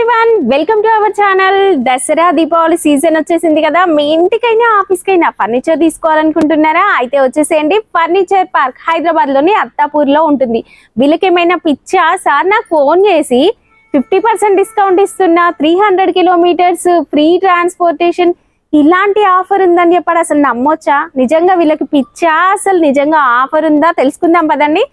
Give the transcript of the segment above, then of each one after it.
Everyone welcome to our channel. Dasara Deepavali season వచ్చేసింది కదా, మీ ఇంటికైనా ఆఫీస్కైనా furniture తీసుకోవాలనుకుంటున్నారా? అయితే వచ్చేసేయండి ఫర్నిచర్ పార్క్ హైదరాబాద్ లోని అత్తాపూర్ లో ఉంటుంది. వీళ్ళకి ఏమైనా పిచ్చా సార్ నాకు ఫోన్ చేసి 50% డిస్కౌంట్ ఇస్తున్నా, 300 కిలోమీటర్స్ ఫ్రీ ట్రాన్స్పోర్టేషన్ ఇలాంటి ఆఫర్ ఉందని చెప్పాడు. అసలు నమ్మొచ్చా? నిజంగా వీళ్ళకి పిచ్చా? అసలు నిజంగా ఆఫర్ ఉందా తెలుసుకుందాం పదండి.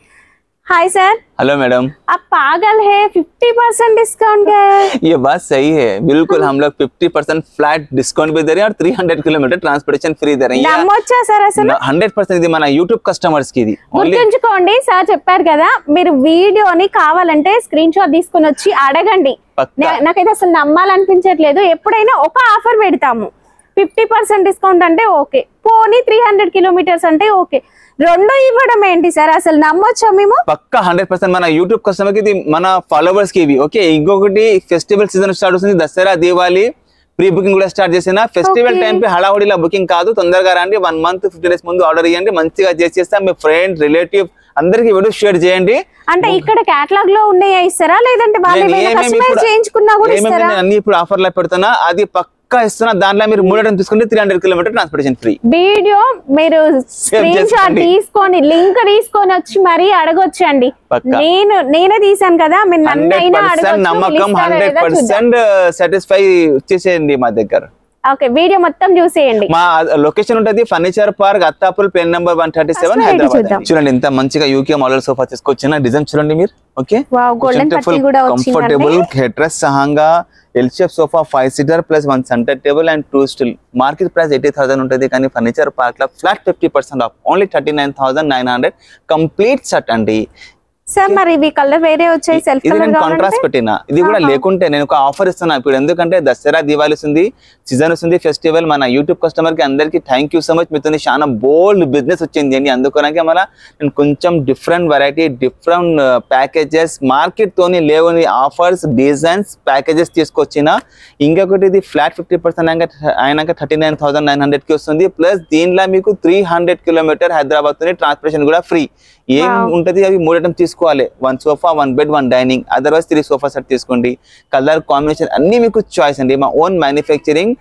Hi sir. Hello madam. आप पागल है, 50% डिस्काउंट है। ये बात सही है, बिल्कुल हम लोग 50% फ्लैट डिस्काउंट भी दे रहे हैं और 300 किलोमीटर ट्रांसपोर्टेशन फ्री दे रहे हैं। నమ్మొచ్చా సార్? అసలు 100% ఇది మన యూట్యూబ్ కస్టమర్స్ కి ఇది. గుర్తుంచుకోండి, సార్ చెప్పారు కదా, మీరు వీడియోని కావాలంటే స్క్రీన్ షాట్ తీసుకొని వచ్చి అడగండి. నాకైతే అసలు నమ్మాలనిపించట్లేదు. ఎప్పుడైనా ఒక ఆఫర్ పెడతాము, 50% డిస్కౌంట్ అంటే ఓకే, పోనీ 300 కిలోమీటర్స్ అంటే ఓకే, రెండు ఇవ్వడం ఏంటి సార్? అసలు నమ్మొచ్చా మేము? పక్కా 100% మన యూట్యూబ్ కస్టమర్ కి ఇది, మన ఫాలోవర్స్ కి ఇవి. ఓకే, ఇంకొకటి ఫెస్టివల్ సీజన్ స్టార్ట్ అవుతుంది, దసరా దీపావళి ప్రీ బుకింగ్ కూడా స్టార్ట్ చేసిన. ఫెస్టివల్ టైం పే హడావుడిలా బుకింగ్ కాదు, తొందరగా రండి. 1 month 50 days ముందు ఆర్డర్ ఇవ్వండి, మంచిగా చేసేస్తాం. మీ ఫ్రెండ్ రిలేటివ్ అందరికి వీడియో షేర్ చేయండి. అంటే ఇక్కడ కేటలాగ్ లో ఉన్నాయా ఇస్తారా, లేదంటే చేయించుకున్నా కూడా ఇస్తారా? అన్ని ఇప్పుడు ఆఫర్ లో పెడుతున్నా, అది పక్కా ఇస్తున్నా. దాంట్లో మీరు 3 items తీసుకుంటే 300 కిలోమీటర్ ట్రాన్స్పోర్టేషన్ ఫ్రీ. వీడియో మీరు స్క్రీన్ షాట్ తీసుకొని లింక్ తీసుకొని వచ్చి మరీ అడగొచ్చండి. నేనే తీసాను కదా, మీరు నన్నైనా అడగొచ్చు. నమ్మకం 100% సాటిస్ఫై చేసేయండి మా దగ్గర. ఓకే, వీడియో మొత్తం చూసేయండి. మా లొకేషన్ ఉంటది furniture park Attapur, pen number 137 Hyderabad. చూడండి ఎంత మంచిగా యూకే మోడల్ సోఫా తీసుకొచ్చిన, డిజైన్ చూడండి మీరు. ఓకే, కంఫర్టబుల్ హెడ్రెస్ సహంగా L shape sofa 5 seater plus 1 centre table and 2 stool. Market price 80,000 ఉంటుంది, కానీ ఫర్నిచర్ పార్క్ లో flat 50% off, only 39,900 complete set అండి. సార్ మరి ఇవి కలర్ వేరే వచ్చాయి, సెల్ఫ్ కలర్ కాంట్రాస్ట్ పెట్టినా. ఇది కూడా లేకుంటే నేను ఒక ఆఫర్ ఇస్తున్నా ఇప్పుడు, ఎందుకంటే దసరా దివాళీ వస్తుంది, సీజన్ వస్తుంది, ఫెస్టివల్. మన యూట్యూబ్ కస్టమర్ కి అందరికి థ్యాంక్ యూ సో మచ్. మీతో చాలా బోల్డ్ బిజినెస్ వచ్చింది అండి, అందుకనే మన నేను కొంచెం different variety, different packages, market తోని లేవని ఆఫర్స్, డిజైన్స్, ప్యాకేజెస్ తీసుకొచ్చిన. ఇంకొకటి ఇది ఫ్లాట్ 50% అయినాక 39,900 కి వస్తుంది. ప్లస్ దీనిలో మీకు 300 కిలోమీటర్ హైదరాబాద్ తోని ట్రాన్స్పోర్టేషన్ కూడా ఫ్రీ. ఏం ఉంటది, అవి 3 items తీసుకోవాలి. 1 sofa, 1 bed, 1 dining, otherwise 3 sofa set తీసుకోండి. కలర్ కాంబినేషన్ అన్ని మీకు చాయిస్ అండి. మా own manufacturing,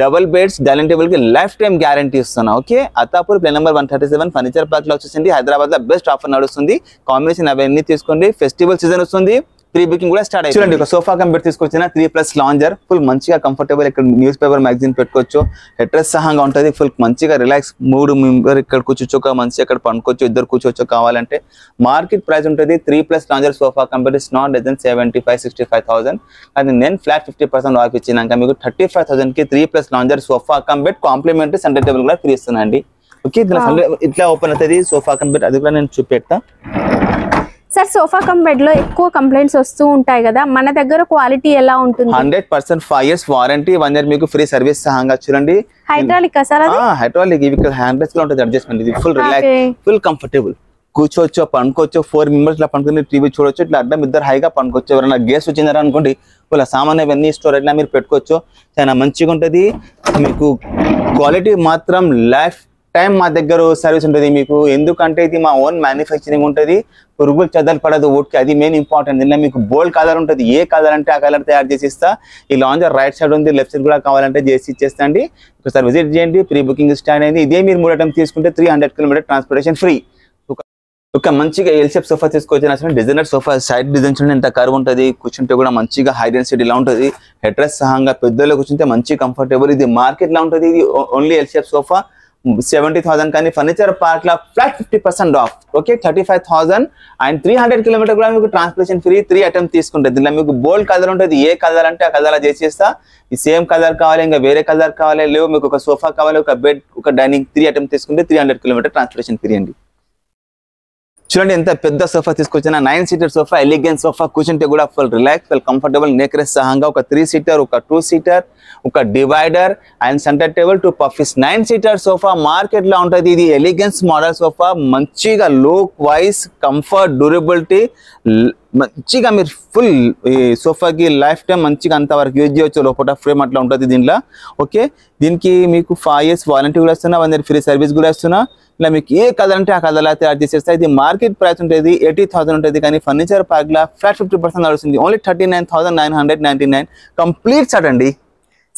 double beds, dining table కి లైఫ్ టైం గ్యారంటీ ఇస్తున్నా. ఓకే, అత్తాపూర్ ప్లేన్ నెంబర్ 137 ఫర్నిచర్ పార్క్ లో వచ్చేసింది. హైదరాబాద్ లో బెస్ట్ ఆఫర్ నడుస్తుంది. కాంబినేషన్ అవన్నీ తీసుకోండి, ఫెస్టివల్ సీజన్ వస్తుంది, ప్రీ బుకింగ్ కూడా స్టార్ట్ అయ్యింది. చూడండి, ఒక సోఫా కంపెట్ తీసుకొచ్చిన 3+ లాంజర్, ఫుల్ మంచిగా కంఫర్టబుల్. ఇక్కడ న్యూస్ పేపర్ మ్యాగజైన్ పెట్టుకోవచ్చు, హెడ్రెస్ సహంగా ఉంటుంది, ఫుల్ మంచిగా రిలాక్స్. 3 మెంబర్ ఇక్కడ కూర్చోచ్చు, మంచిగా ఇక్కడ పండుకోవచ్చు, 2 కూర్చోవచ్చు కావాలంటే. మార్కెట్ ప్రైస్ ఉంటుంది 3+ lounger sofa కంపెట్ is not less than 75,000-65,000. అది నేను ఫ్లాట్ 50% ఆఫ్ ఇచ్చినాక మీకు 35,000 కి 3+ lounger sofa కంపెట్ complementary centre table కూడా ఫ్రీ ఇస్తున్నాండి. ఓకే, ఇట్లా ఓపెన్ అవుతుంది సోఫా కంపెట్, అది కూడా నేను చూపెడతా. సార్ సోఫా కమ్ బెడ్ లో ఎక్కువ కంప్లైంట్స్ వస్తూ ఉంటాయి కదా, మన దగ్గర క్వాలిటీ ఎలా ఉంటుంది? 100% 5 years వారంటీ, 1 year మీకు ఫ్రీ సర్వీస్ సహంగా. చూడండి, హైడ్రాలిక్ సార్? హైడ్రాలిక్. ఇవి హ్యాండ్ బ్రేక్స్ లో ఉంటుంది అడ్జస్ట్మెంట్. ఇది ఫుల్ రిలాక్స్, ఫుల్ కంఫర్టబుల్. కూర్చోవచ్చు, పండుకోవచ్చు, 4 members ఇట్లా పండుకుని టీవీ చూడొచ్చు. ఇట్లా అడ్డం 2 హైగా పండుకోవచ్చు. ఎవరైనా గెస్ట్ వచ్చినారా అనుకోండి, వాళ్ళ సామాన్ అవన్నీ స్టోరేజ్ లా మీరు పెట్టుకోవచ్చు. చాలా మంచిగా ఉంటుంది. మీకు క్వాలిటీ మాత్రం లైఫ్ టైం మా దగ్గర సర్వీస్ ఉంటుంది మీకు. ఎందుకంటే ఇది మా ఓన్ మ్యానుఫ్యాక్చరింగ్ ఉంటుంది, పురుగులు చెదలు పడదు ఊటికి, అది మెయిన్ ఇంపార్టెంట్. దీనిలో మీకు బోల్డ్ కలర్ ఉంటుంది, ఏ కలర్ అంటే ఆ కలర్ తయారు చేసి ఇస్తా. ఈ లాంజర్ రైట్ సైడ్ ఉంది, లెఫ్ట్ సైడ్ కూడా కావాలంటే చేసి ఇచ్చేస్తా అండి. ఒకసారి విజిట్ చేయండి. ప్రీ బుకింగ్ స్టార్ట్ అయింది. ఇదే మీరు 3 items తీసుకుంటే 300 కిలోమీటర్ ట్రాన్స్పోర్టేషన్ ఫ్రీ. ఒక మంచిగా ఎల్ షేప్ సోఫా తీసుకొచ్చిన డిజైనర్ సోఫా, సైడ్ డిజైన్స్ ఎంత కర్వ్ ఉంటుంది, కూర్చుంటే కూడా మంచిగా హై డెన్సిటీ ఇలా ఉంటుంది. హెడ్రెస్ సహంగా పెద్దలో కూర్చుంటే మంచి కంఫర్టబుల్. ఇది మార్కెట్ లో ఉంటుంది, ఇది ఓన్లీ ఎల్ షేప్ సోఫా 70,000, కానీ ఫర్నిచర్ పార్క్ లో flat 50% off. Okay, 35,000 and 300 kilometre కూడా మీకు ట్రాన్స్పోర్టేషన్ ఫ్రీ. 3 items తీసుకుంటే దీనిలో మీకు బోల్డ్ కలర్ ఉంటుంది, ఏ కలర్ అంటే ఆ కలర్ చేసేస్తా. ఈ సేమ్ కలర్ కావాలి, ఇంకా వేరే కలర్ కావాలి, లేవు మీకు ఒక సోఫా కావాలి, ఒక బెడ్, ఒక డైనింగ్, 3 items తీసుకుంటే 300 కిలోమీటర్ ట్రాన్స్పోర్టేషన్ ఫ్రీ అండి. చూడండి ఎంత పెద్ద సోఫా తీసుకొచ్చిన, 9 seater సోఫా, ఎలిగెంట్ సోఫా. కూర్చుంటే కూడా full relax, full comfortable. Neck rest సహంగా ఒక 3 seater, ఒక 2 seater, ఒక divider and centre table, 2 puffies. 9 seater sofa market లో ఉంటుంది. ఇది ఎలిగెన్స్ మోడల్ సోఫా, మంచిగా లుక్ వైజ్, కంఫర్ట్, డ్యూరబిలిటీ, మంచిగా మీరు ఫుల్ ఈ సోఫాకి లైఫ్ టైం మంచిగా అంతవరకు యూజ్ చేయొచ్చు. లోపల ఫ్రేమ్ అట్లా ఉంటుంది దీంట్లో. ఓకే, దీనికి మీకు 5 years వారంటీ కూడా ఇస్తున్నా, 1 year ఫ్రీ సర్వీస్ కూడా ఇస్తున్నా. ఇలా మీకు ఏ కలర్ అంటే ఆ కలర్ తయారు చేసేస్తా. ఇది మార్కెట్ ప్రైస్ ఉంటుంది 80,000 ఉంటుంది, కానీ ఫర్నిచర్ పార్క్ లా ఫ్లాట్ 50% నడుస్తుంది. ఓన్లీ 39,999 కంప్లీట్ సెట్ అండి.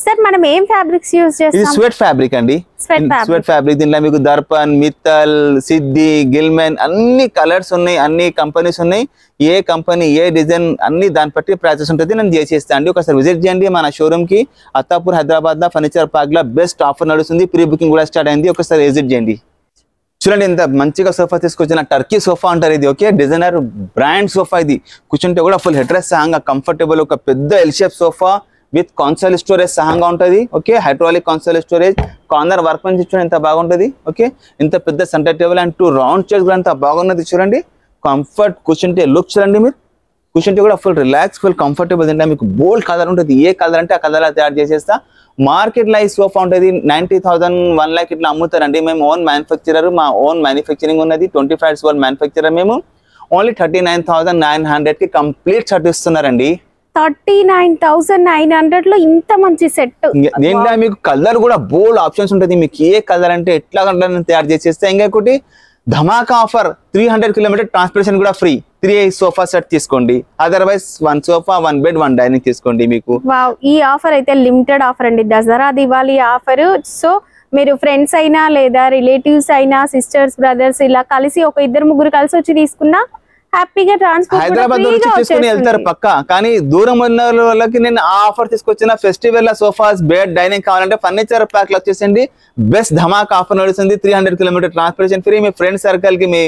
సార్ మనం ఏం ఫ్యాబ్రిక్స్ యూజ్ ఇది చేస్తాం? స్వెట్ ఫ్యాబ్రిక్ అండి. Sweat fabric. దీంట్లో మీకు దర్పన్, మిత్తల్, సిద్ధి, గిల్మెన్ అన్ని కలర్స్ ఉన్నాయి, అన్ని కంపెనీస్ ఉన్నాయి. ఏ కంపెనీ ఏ డిజైన్ అన్ని దాన్ని బట్టి ప్రైసెస్ ఉంటుంది. నేను చేసేస్తా అండి. ఒకసారి విజిట్ చేయండి మన షోరూమ్ కి. అత్తాపూర్ హైదరాబాద్ లో ఫర్నిచర్ పార్క్ లో బెస్ట్ ఆఫర్ నడుస్తుంది. ప్రీ బుకింగ్ కూడా స్టార్ట్ అయింది. ఒకసారి విజిట్ చేయండి. చూడండి ఎంత మంచిగా సోఫా తీసుకొచ్చిన టర్కీ సోఫా అంటారు ఇది. Okay, designer brand sofa. ఇది కూర్చుంటే కూడా ఫుల్ హెడ్ రెస్ట్ సహంగా కంఫర్టబుల్. ఒక పెద్ద L shape sofa with console storage సహంగా ఉంటుంది. Okay, hydraulic console storage. Corner work మంచి చూడండి ఎంత బాగుంటుంది. ఓకే, ఇంత పెద్ద centre table and 2 round chairs కూడా ఎంత బాగున్నది చూడండి. కంఫర్ట్ కూర్చుంటే లుక్ చూడండి. మీరు కూర్చుంటే కూడా ఫుల్ రిలాక్స్, ఫుల్ కంఫర్టబుల్. తింటే మీకు బోల్డ్ కలర్ ఉంటుంది. ఏ కలర్ అంటే ఆ కలర్ తయారు చేసేస్తా. మార్కెట్ లో ఈ సోఫా ఉంటుంది 90,000 1 lakh ఇట్లా అమ్ముతారండి. మేము ఓన్ మ్యానుఫ్యాక్చరర్, మా ఓన్ మ్యానుఫ్యాక్చరింగ్ ఉన్నది. 25 years ఓన్ మ్యానుఫ్యాక్చరర్. మేము ఓన్లీ 39,900 కి కంప్లీట్ సెట్ ఇస్తున్నారండి. 39,900 లో ఇంత మంచి సెట్. దీంట్లో మీకు కలర్ కూడా బోల్డ్ ఆప్షన్స్ ఉంటుంది. మీకు ఏ కలర్ అంటే ఎట్లా కలర్ తయారు చేసేస్తే. ఇంకొకటి ధమాకా ఆఫర్ 300 km ట్రాన్స్పోర్టేషన్ కూడా ఫ్రీ. 3 సోఫా సెట్ తీసుకోండి. అదర్వైజ్ 1 సోఫా 1 bed 1 డైనింగ్ తీసుకోండి. మీకు వావ్, ఈ ఆఫర్ అయితే లిమిటెడ్ ఆఫర్ అండి. దసరా దివాళీ ఆఫర్. సో మీరు ఫ్రెండ్స్ అయినా లేదా రిలేటివ్స్ అయినా సిస్టర్స్ బ్రదర్స్ ఇలా కలిసి ఒక 2-3 కలిసి వచ్చి తీసుకున్నా హ్యాపీగా ట్రాన్స్పోర్ట్ హైదరాబాద్ నుంచి తీసుకుని వెళ్తారు పక్కా. కానీ దూరం ఉన్న వాళ్ళకి నేను ఆ ఆఫర్ తీసుకొచ్చిన. ఫెస్టివల్ లో సోఫాస్ బెడ్ డైనింగ్ కావాలంటే ఫర్నిచర్ ప్యాక్ లో వచ్చేసండి. బెస్ట్ ధమాక్ ఆఫర్ నడుస్తుంది. 300 km ట్రాన్స్పోర్టేషన్ ఫ్రీ. మీ ఫ్రెండ్ సర్కిల్ కి, మీ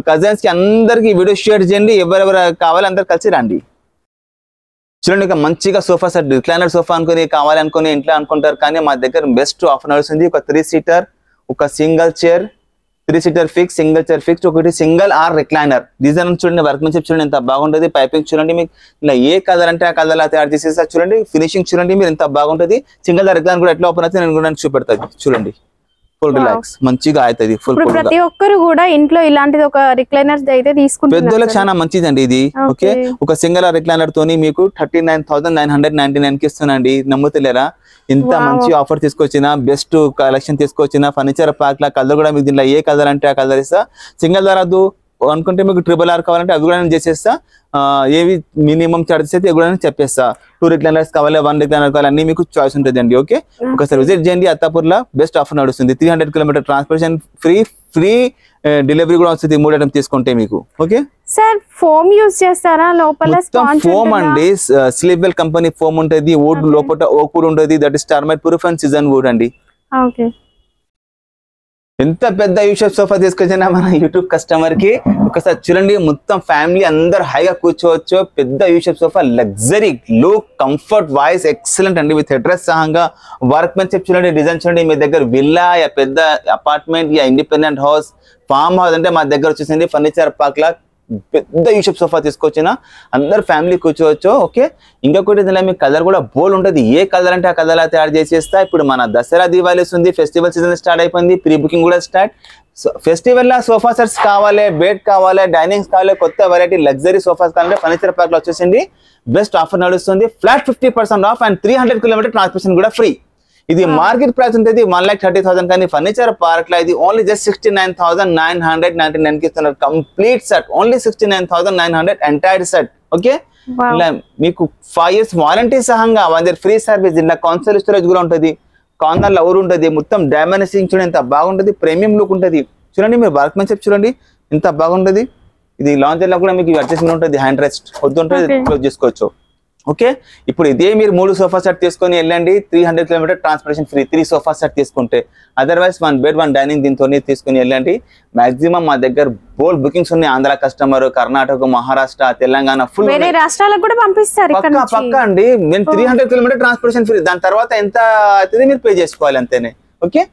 కజిన్స్ కి అందరికి వీడియో షేర్ చేయండి. ఎవరెవరు కావాలి అందరు కలిసి రండి. చూడండి, ఒక మంచిగా సోఫా సెట్ రిక్లైనర్ సోఫా అనుకుని కావాలనుకుని ఇంట్లో అనుకుంటారు, కానీ మా దగ్గర బెస్ట్ ఆఫర్ నడుస్తుంది. ఒక 3 seater, ఒక single chair, 3 seater fix, single chair fix, ఒకటి సింగిల్ ఆర్ రిక్లైనర్. డిజైన్ చూడండి, వర్క్ నుంచి చూడండి ఎంత బాగుంటుంది. పైపింగ్ చూడండి, మీకు ఇలా ఏ కలర్ అంటే ఆ కలర్ తయారు చేసేసా. చూడండి ఫినిషింగ్ చూడండి మీరు ఎంత బాగుంటుంది. సింగిల్ ఆర్ రిక్లైనర్ కూడా ఎట్లా ఓపెన్ అవుతుంది నేను కూడా చూపెడతాను. చూడండి ఫుల్ రిలాక్స్ మంచిగా అవుతుంది. ఫుల్ ప్రతి ఒక్కరు కూడా ఇంట్లో ఇలాంటిది ఒక రిక్లైనర్స్ అయితే తీసుకుంటారు. పెద్దలకు చాలా మంచిదండి ఇది. ఓకే, ఒక సింగిల్ రిక్లైనర్ తోని మీకు 39,999 కి ఇస్తున్నాండి. నమ్ముతలేరా? ఇంత మంచి ఆఫర్ తీసుకొచ్చిన, బెస్ట్ కలెక్షన్ తీసుకొచ్చిన ఫర్నిచర్ పార్క్ లా. కలర్ కూడా మీకు దీంట్లో ఏ కలర్ అంటే ఆ కలర్ ఇస్తా. సింగిల్ రాదు అనుకుంటే మీకు RRR కావాలంటే అవి కూడా నేను చేసేస్తా. ఏవి మినిమం చార్జెస్ అయితే కూడా నేను చెప్పేస్తా. 2 రిక్లైనర్స్ కావాలి, 1 రిక్లైనర్ కావాలి, అన్ని మీకు చాయిస్ ఉంటుంది అండి. ఓకే, ఒకసారి విజిట్ చేయండి. అత్తాపూర్ లో బెస్ట్ ఆఫర్ నడుస్తుంది. 300 km ట్రాన్స్పోర్టేషన్ ఫ్రీ డెలివరీ కూడా వస్తుంది 3 items తీసుకుంటే మీకు. ఓకే సార్, ఫోమ్ యూజ్ చేస్తారా లోపల? ఫోమ్ అండి, స్లీప్వెల్ కంపెనీ ఫోమ్ ఉంటుంది. వుడ్ లోపల ఓక్ వుడ్ ఉంటుంది. That is termite proof and season wood అండి. ఓకే, ఎంత పెద్ద యూషేప్ సోఫా తీసుకొచ్చినా మన యూట్యూబ్ కస్టమర్ కి ఒకసారి చూడండి. మొత్తం ఫ్యామిలీ అందరు హైగా కూర్చోవచ్చు. పెద్ద U shape sofa, luxury look, comfort, voice excellent అండి. విత్ హెడ్ రెస్ట్ సహంగా వర్క్ మెన్షిప్ చూడండి, డిజైన్ చూడండి. మీ దగ్గర విల్లా యా పెద్ద అపార్ట్మెంట్ యా ఇండిపెండెంట్ హౌస్, ఫామ్ హౌస్ అంటే మా దగ్గర వచ్చేసింది ఫర్నిచర్ పార్క్ లా పెద్ద యూషేప్ సోఫా తీసుకొచ్చిన అందరు ఫ్యామిలీ కూర్చోవచ్చు. ఓకే, ఇంకొకటి దీనిలో మీకు కలర్ కూడా బోల్ ఉంటుంది. ఏ కలర్ అంటే ఆ కలర్ తయారు చేసేస్తా. ఇప్పుడు మన దసరా దివాళీ ఉంది, ఫెస్టివల్ సీజన్ స్టార్ట్ అయిపోయింది. ప్రీ బుకింగ్ కూడా స్టార్ట్. ఫెస్టివల్ లా సోఫా సెట్స్ కావాలి, బెడ్ కావాలి, డైనింగ్స్ కావాలి, కొత్త వెరైటీ లగ్జరీ సోఫాస్ కావాలంటే ఫర్నిచర్ పార్క్ లో వచ్చేసింది. బెస్ట్ ఆఫర్ నడుస్తుంది. Flat 50% of and 300 km transportation కూడా ఫ్రీ. ఇది మార్కెట్ ప్రైస్ ఉంటుంది 1,30,000, కానీ ఫర్నిచర్ పార్క్ లో ఇది ఓన్లీ జస్ట్ 69,999 కి ఇస్తున్నారు. Complete set only 69,900 entire set. Okay, ఇలా మీకు 5 years వారంటీ సహంగా 1 year ఫ్రీ సర్వీస్. ఇలా కాన్సోల్ స్టోరేజ్ కూడా ఉంటుంది. కార్నర్ లో ఎవరు ఉంటుంది. మొత్తం డైమెన్షనింగ్ చూడండి ఎంత బాగుంటుంది. ప్రీమియం లుక్ ఉంటుంది. చూడండి మీరు వర్క్ మెన్షిప్ చూడండి ఎంత బాగుంటుంది. ఇది లాంచర్ లో కూడా మీకు అడ్జస్ట్మెంట్ ఉంటుంది. హ్యాండ్ రెస్ట్ వద్దుంటుంది, క్లోజ్ చేసుకోవచ్చు. ఓకే, ఇప్పుడు ఇదే మీరు 3 సోఫా సెట్ తీసుకొని వెళ్ళండి. 300 km transportation free. 3 sofa set తీసుకుంటే, అదర్వైజ్ 1 bed 1 డైనింగ్ దీంతో తీసుకుని వెళ్ళండి. మాక్సిమం మా దగ్గర బోల్డ్ బుకింగ్స్ ఉన్నాయి. ఆంధ్ర కస్టమర్, కర్ణాటక, మహారాష్ట్ర, తెలంగాణ, ఫుల్ వేరే రాష్ట్రాలకు కూడా పంపిస్తారు. పక్కా అండి. నేను 300 km ట్రాన్స్పోర్టేషన్ ఫ్రీ. దాని తర్వాత ఎంత అవుతుంది మీరు పే చేసుకోవాలి అంతేనే. ఓకే,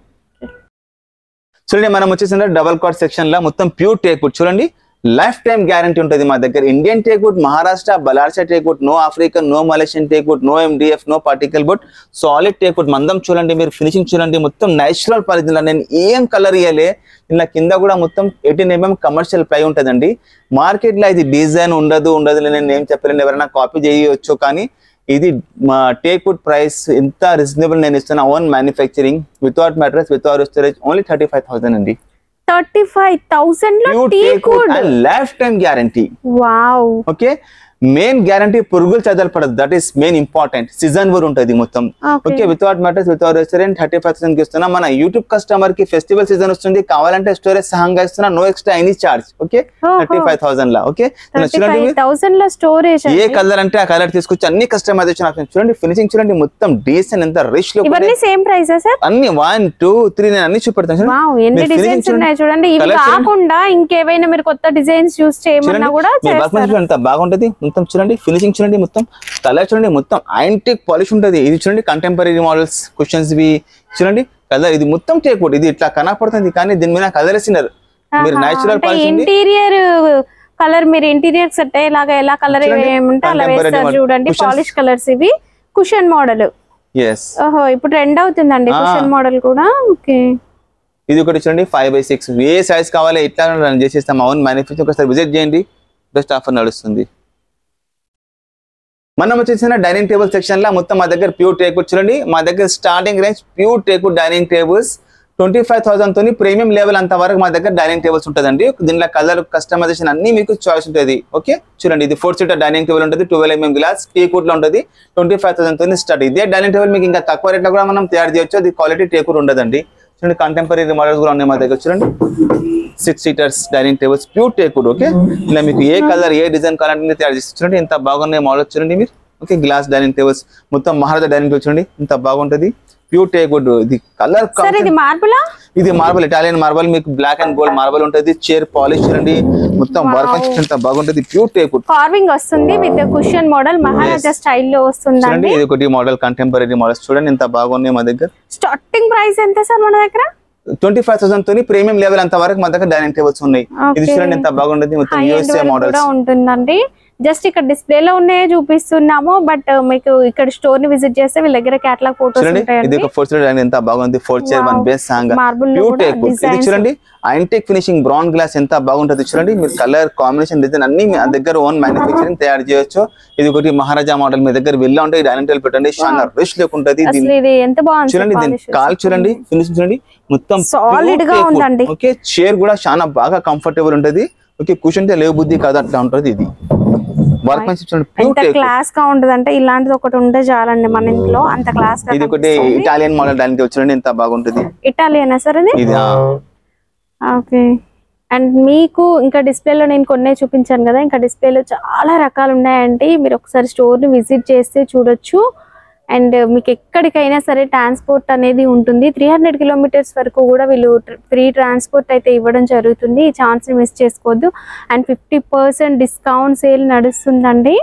చూడండి మనం వచ్చేసి డబల్ కాట్ సెక్షన్ లో మొత్తం ప్యూర్ టేక్ వుడ్ చూడండి. లైఫ్ టైం గ్యారంటీ ఉంటుంది మా దగ్గర. Indian teakwood, Maharashtra Ballarshah teakwood, no African, no Malaysian teakwood, no MDF, no particle board, solid teakwood. మందం చూడండి మీరు, ఫినిషింగ్ చూడండి, మొత్తం నేచురల్ పరిధిలో. నేను ఏం కలర్ ఇయ్యలే. ఇలా కింద కూడా మొత్తం 18 mm కమర్షియల్ ప్లై ఉంటుందండి. మార్కెట్ లో ఇది డిజైన్ ఉండదు నేను ఏం చెప్పలేను, ఎవరైనా కాపీ చేయవచ్చు. కానీ ఇది మా టేక్వుడ్ ప్రైస్ ఎంత రీజనబుల్ నేను ఇస్తున్నా. Own manufacturing, without mattress, without storage, only 35,000 అండి. 35,000 లో teakwood and lifetime guarantee. Wow. Okay, main guarantee పురుగులు చదలు పడదు. That is main important. Season వర్ ఉంటుంది మొత్తం. Okay, without mattress, without restaurant 35,000 కి ఇస్తున్నా. మన యూట్యూబ్ కస్టమర్ కి ఫెస్టివల్ సీజన్ వస్తుంది, కావాలంటే స్టోరేజ్ సహంగా ఇస్తున్నా, no extra any charge. Okay, 35,000 లా. ఓకే, 35,000 లో స్టోరేజ్. ఏ కలర్ అంటే ఆ కలర్ తీసుకొచ్చి అన్ని కస్టమైజేషన్ ఆప్షన్ చూడండి. ఫినిషింగ్ చూడండి, మొత్తం డీసెంట్, ఎంత రిచ్ లో. ఇవన్నీ సేమ్ ప్రైస్ సార్? అన్ని 1, 2, 3 నేను అన్ని చూపెడతాను. వావ్, ఎన్ని డిజైన్స్ ఉన్నాయి చూడండి. ఇవి కాకుండా ఇంకేమైనా మీరు కొత్త డిజైన్స్ చూస్ చేయమన్నా కూడా చేస్తారు. ఎంత బాగుంటది మొత్తం చూడండి. ఫినిషింగ్ చూడండి, మొత్తం కలర్ చూడండి, మొత్తం యాంటిక్ పాలిష్ ఉంటది. ఇది చూడండి కంటెంపరీ మోడల్స్, కుషన్స్ వి చూడండి. కలర్ ఇది మొత్తం టేక్వుడ్. ఇది ఇట్లా కనపడుతుంది కానీ దీని మీద కలర్ వేసినారు. మీరు నేచురల్ పాలిష్ ఇంటీరియర్ కలర్, మీరు ఇంటీరియర్ సెట్ అయ్యేలాగా ఎలా కలర్ ఏమంటే అలా వేస్తారు చూడండి. పాలిష్ కలర్స్ ఇవి. Cushion model. yes. ఓహో, ఇప్పుడు ట్రెండ్ అవుతుందండి కుషన్ మోడల్ కూడా. ఓకే, ఇది ఒకటి చూడండి 5/6. ఏ సైజ్ కావాలి ఇట్లా రన్ చేసేస్తాం. అవును మ్యానుఫ్యాక్చర్ ఒకసారి విజిట్ చేయండి, బెస్ట్ ఆఫర్ నడుస్తుంది. మనం వచ్చేసిన డైనింగ్ టేబుల్ సెక్షన్ లో మొత్తం మా దగ్గర ప్యూర్ టేక్వుడ్ చూడండి. మా దగ్గర starting range pure teakwood dining tables 25,000 తోని ప్రీమియం లెవెల్ అంత వరకు మా దగ్గర డైనింగ్ టేబుల్స్ ఉంటుందండి. దీంట్లో కలర్ కస్టమైజేషన్ అన్ని మీకు చాయిస్ ఉంటుంది. ఓకే, చూడండి ఇది 4-seater డైనింగ్ టేబుల్ ఉంటుంది, 12 mm గ్లాస్, టేక్వుడ్ లో ఉంటుంది. 25,000 తోని స్టార్ట్. ఇదే డైనింగ్ టేబుల్ మీకు ఇంకా తక్కువ రేట్ లో కూడా మనం తయారు చేయొచ్చు. అది క్వాలిటీ టేక్వుడ్ ఉండదండి. చూడండి కంటెంపరీ మోడల్స్ కూడా ఉన్నాయి మా దగ్గర చూడండి. 6-seaters dining tables pure teakwood. Okay, ఇలా మీకు ఏ కలర్ ఏ డిజైన్ కావాలంటే తయారు చేసి చూడండి. ఎంత బాగున్నాయి మోడల్స్ చూడండి మీరు. ఓకే, గ్లాస్ డైనింగ్ టేబుల్స్ మొత్తం మహారాజా డైనింగ్ టేబుల్ చూడండి, ఎంత బాగుంటది. Pure teakwood. ఇది కలర్ ఇది మార్బల్, ఇటాలియన్ మార్బల్, మీకు బ్లాక్ అండ్ గోల్డ్ మార్బల్ ఉంటుంది. చైర్ పాలిష్ చూడండి, మొత్తం వర్క్ ఎంత బాగుంటది. ప్యూర్ టేక్వుడ్ కార్వింగ్ వస్తుంది విత్ కుషన్ మోడల్, మహారాజా స్టైల్లో వస్తుంది. చూడండి ఇది ఒకటి మోడల్, కంటెంపరీ మోడల్స్ చూడండి ఎంత బాగున్నాయి మా దగ్గర. స్టార్టింగ్ ప్రైస్ ఎంత సార్ మన దగ్గర? 25,000 తోని ప్రీమియం లెవెల్ అంత వరకు మా దగ్గర డైనింగ్ టేబుల్స్ ఉన్నాయి. ఇది చూడండి ఎంత బాగుంటది. మొత్తం USA మోడల్స్ ఉంటుందండి. జస్ట్ ఇక్కడ డిస్ప్లే లో ఉన్నాయే చూపిస్తున్నాము, బట్ మీకు ఇక్కడ స్టోర్ ని విజిట్ చేస్తే వీళ్ళ దగ్గర కేటలాగ్ ఫోటోస్ ఉంటాయండి. ఇది ఒక 4-seater ఎంత బాగుంది. 4 chair 1 base song pure teakwood. ఇది చూడండి యాంటిక్ ఫినిషింగ్ బ్రౌన్ గ్లాస్ ఎంత బాగుంటది చూడండి. మీరు కలర్ కాంబినేషన్ డిజైన్ అన్ని మీ దగ్గర ఓన్ మ్యానుఫ్యాక్చరింగ్ తయారు చేయొచ్చు. ఇది ఒకటి మహారాజా మోడల్, మీ దగ్గర వెళ్ళా ఉంటే డైనింగ్ టేబుల్ పెట్టండి, చాలా రిచ్ లుక్ ఉంటది. ఎంత బాగుంది చూడండి, దీని కాల్ చూడండి, ఫినిషింగ్ చూడండి, మొత్తం సాలిడ్ గా ఉందండి. ఓకే, చైర్ కూడా చాలా బాగా కంఫర్టబుల్ ఉంటది. ఓకే, కూర్చుంటే లేవు బుద్ధి కాదు అట్లా ఉంటది. ఇది వర్క్ మెన్షిప్ చూడండి, ప్యూర్ టేక్వుడ్. క్లాస్ గా ఉంటది అంటే ఇలాంటిది ఒకటి ఉంటే చాలండి మన ఇంట్లో, అంత క్లాస్ గా. ఇది ఒకటి ఇటాలియన్ మోడల్ డైనింగ్ టేబుల్ చూడండి, ఎంత బాగుంటది. ఇటాలియనా సార్ ఇది? ఓకే, అండ్ మీకు ఇంకా డిస్ప్లేలో నేను కొన్నే చూపించాను కదా, ఇంకా డిస్ప్లేలో చాలా రకాలు ఉన్నాయండి. మీరు ఒకసారి స్టోర్ ని విజిట్ చేస్తే చూడొచ్చు. అండ్ మీకు ఎక్కడికైనా సరే ట్రాన్స్పోర్ట్ అనేది ఉంటుంది. 300 kilometers వరకు కూడా వీళ్ళు ఫ్రీ ట్రాన్స్పోర్ట్ అయితే ఇవ్వడం జరుగుతుంది. ఈ ఛాన్స్ ని మిస్ చేసుకోవద్దు. అండ్ 50% డిస్కౌంట్ సేల్ నడుస్తుందండి.